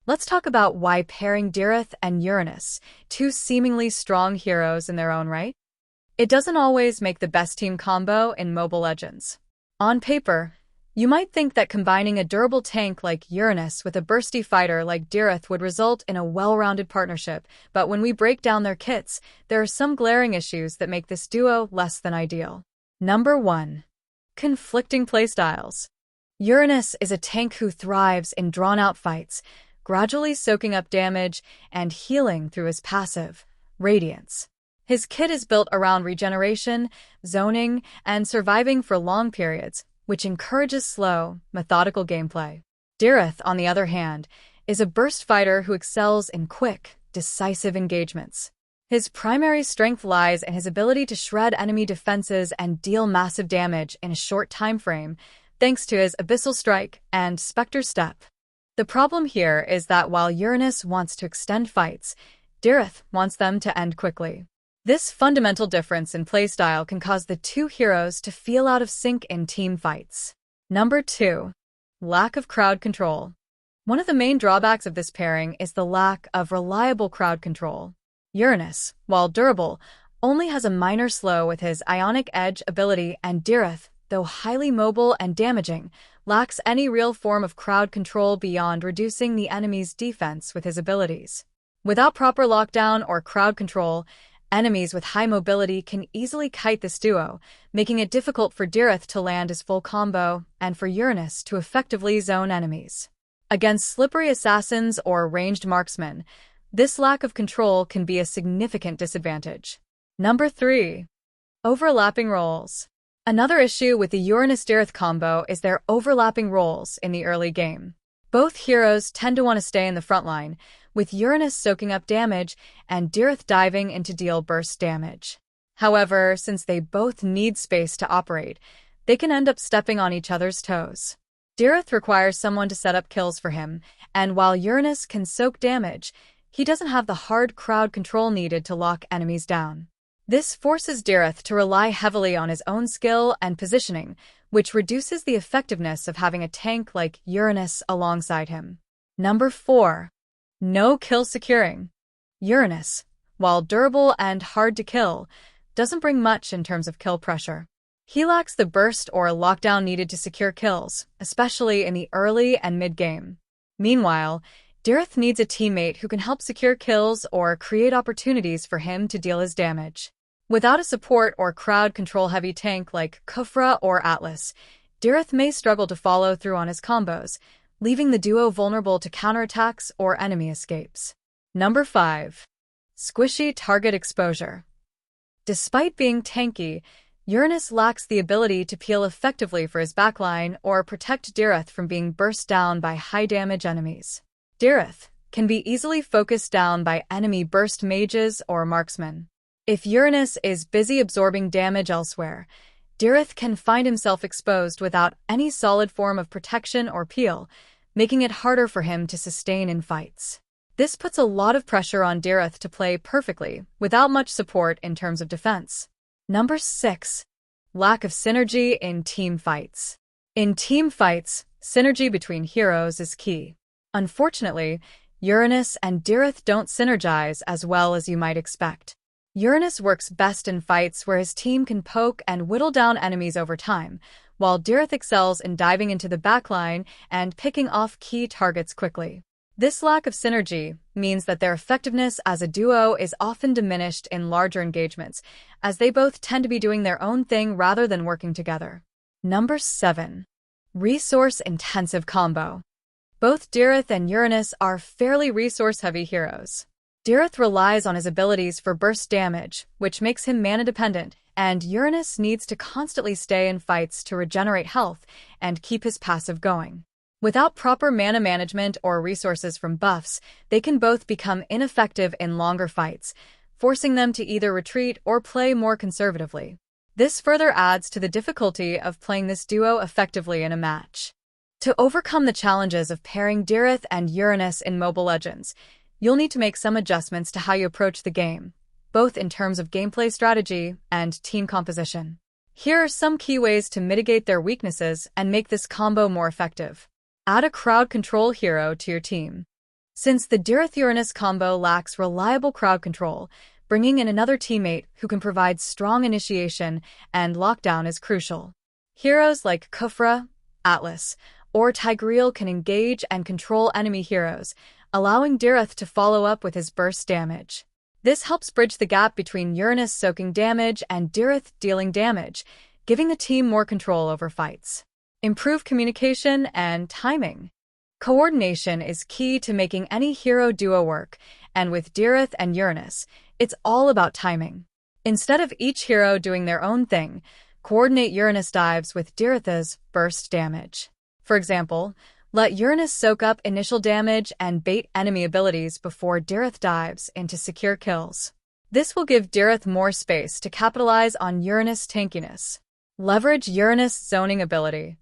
Let's talk about why pairing Dyrroth and Uranus, two seemingly strong heroes in their own right, it doesn't always make the best team combo in Mobile Legends. On paper, you might think that combining a durable tank like Uranus with a bursty fighter like Dyrroth would result in a well-rounded partnership, but when we break down their kits, there are some glaring issues that make this duo less than ideal. Number 1. Conflicting playstyles. Uranus is a tank who thrives in drawn-out fights, gradually soaking up damage and healing through his passive, Radiance. His kit is built around regeneration, zoning, and surviving for long periods, which encourages slow, methodical gameplay. Dyrroth, on the other hand, is a burst fighter who excels in quick, decisive engagements. His primary strength lies in his ability to shred enemy defenses and deal massive damage in a short time frame, thanks to his Abyssal Strike and Spectre Step. The problem here is that while Uranus wants to extend fights, Dyrroth wants them to end quickly. This fundamental difference in playstyle can cause the two heroes to feel out of sync in team fights. Number 2. Lack of crowd control. One of the main drawbacks of this pairing is the lack of reliable crowd control. Uranus, while durable, only has a minor slow with his Ionic Edge ability, and Dyrroth, though highly mobile and damaging, lacks any real form of crowd control beyond reducing the enemy's defense with his abilities. Without proper lockdown or crowd control, enemies with high mobility can easily kite this duo, making it difficult for Dyrroth to land his full combo and for Uranus to effectively zone enemies. Against slippery assassins or ranged marksmen, this lack of control can be a significant disadvantage. Number 3. Overlapping roles. Another issue with the Uranus-Dyrroth combo is their overlapping roles in the early game. Both heroes tend to want to stay in the front line, with Uranus soaking up damage and Dyrroth diving in to deal burst damage. However, since they both need space to operate, they can end up stepping on each other's toes. Dyrroth requires someone to set up kills for him, and while Uranus can soak damage, he doesn't have the hard crowd control needed to lock enemies down. This forces Dyrroth to rely heavily on his own skill and positioning, which reduces the effectiveness of having a tank like Uranus alongside him. Number 4. No kill securing. Uranus, while durable and hard to kill, doesn't bring much in terms of kill pressure. He lacks the burst or lockdown needed to secure kills, especially in the early and mid-game. Meanwhile, Dyrroth needs a teammate who can help secure kills or create opportunities for him to deal his damage. Without a support or crowd control-heavy tank like Khufra or Atlas, Dyrroth may struggle to follow through on his combos, leaving the duo vulnerable to counterattacks or enemy escapes. Number 5. Squishy target exposure. Despite being tanky, Uranus lacks the ability to peel effectively for his backline or protect Dyrroth from being burst down by high-damage enemies. Dyrroth can be easily focused down by enemy burst mages or marksmen. If Uranus is busy absorbing damage elsewhere, Dyrroth can find himself exposed without any solid form of protection or peel, making it harder for him to sustain in fights. This puts a lot of pressure on Dyrroth to play perfectly, without much support in terms of defense. Number 6. Lack of synergy in team fights. In team fights, synergy between heroes is key. Unfortunately, Uranus and Dyrroth don't synergize as well as you might expect. Uranus works best in fights where his team can poke and whittle down enemies over time, while Dyrroth excels in diving into the backline and picking off key targets quickly. This lack of synergy means that their effectiveness as a duo is often diminished in larger engagements, as they both tend to be doing their own thing rather than working together. Number 7. Resource-intensive combo. Both Dyrroth and Uranus are fairly resource-heavy heroes. Dyrroth relies on his abilities for burst damage, which makes him mana-dependent, and Uranus needs to constantly stay in fights to regenerate health and keep his passive going. Without proper mana management or resources from buffs, they can both become ineffective in longer fights, forcing them to either retreat or play more conservatively. This further adds to the difficulty of playing this duo effectively in a match. To overcome the challenges of pairing Dyrroth and Uranus in Mobile Legends, you'll need to make some adjustments to how you approach the game, both in terms of gameplay strategy and team composition. Here are some key ways to mitigate their weaknesses and make this combo more effective. Add a crowd control hero to your team. Since the Dyrroth-Uranus combo lacks reliable crowd control, bringing in another teammate who can provide strong initiation and lockdown is crucial. Heroes like Khufra, Atlas, or Tigreal can engage and control enemy heroes, allowing Dyrroth to follow up with his burst damage. This helps bridge the gap between Uranus soaking damage and Dyrroth dealing damage, giving the team more control over fights. Improve communication and timing. Coordination is key to making any hero duo work, and with Dyrroth and Uranus, it's all about timing. Instead of each hero doing their own thing, coordinate Uranus dives with Dyrroth's burst damage. For example, let Uranus soak up initial damage and bait enemy abilities before Dyrroth dives into secure kills. This will give Dyrroth more space to capitalize on Uranus' tankiness. Leverage Uranus' zoning ability.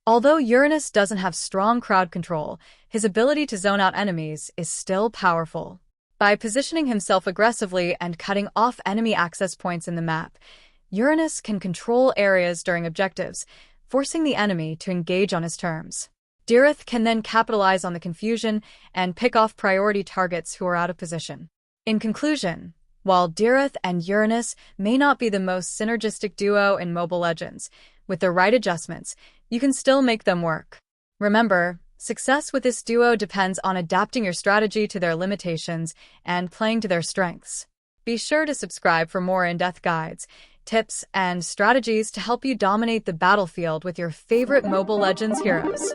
Although Uranus doesn't have strong crowd control, his ability to zone out enemies is still powerful. By positioning himself aggressively and cutting off enemy access points in the map, Uranus can control areas during objectives, forcing the enemy to engage on his terms. Dyrroth can then capitalize on the confusion and pick off priority targets who are out of position. In conclusion, while Dyrroth and Uranus may not be the most synergistic duo in Mobile Legends, with the right adjustments, you can still make them work. Remember, success with this duo depends on adapting your strategy to their limitations and playing to their strengths. Be sure to subscribe for more in-depth guides, tips, and strategies to help you dominate the battlefield with your favorite Mobile Legends heroes.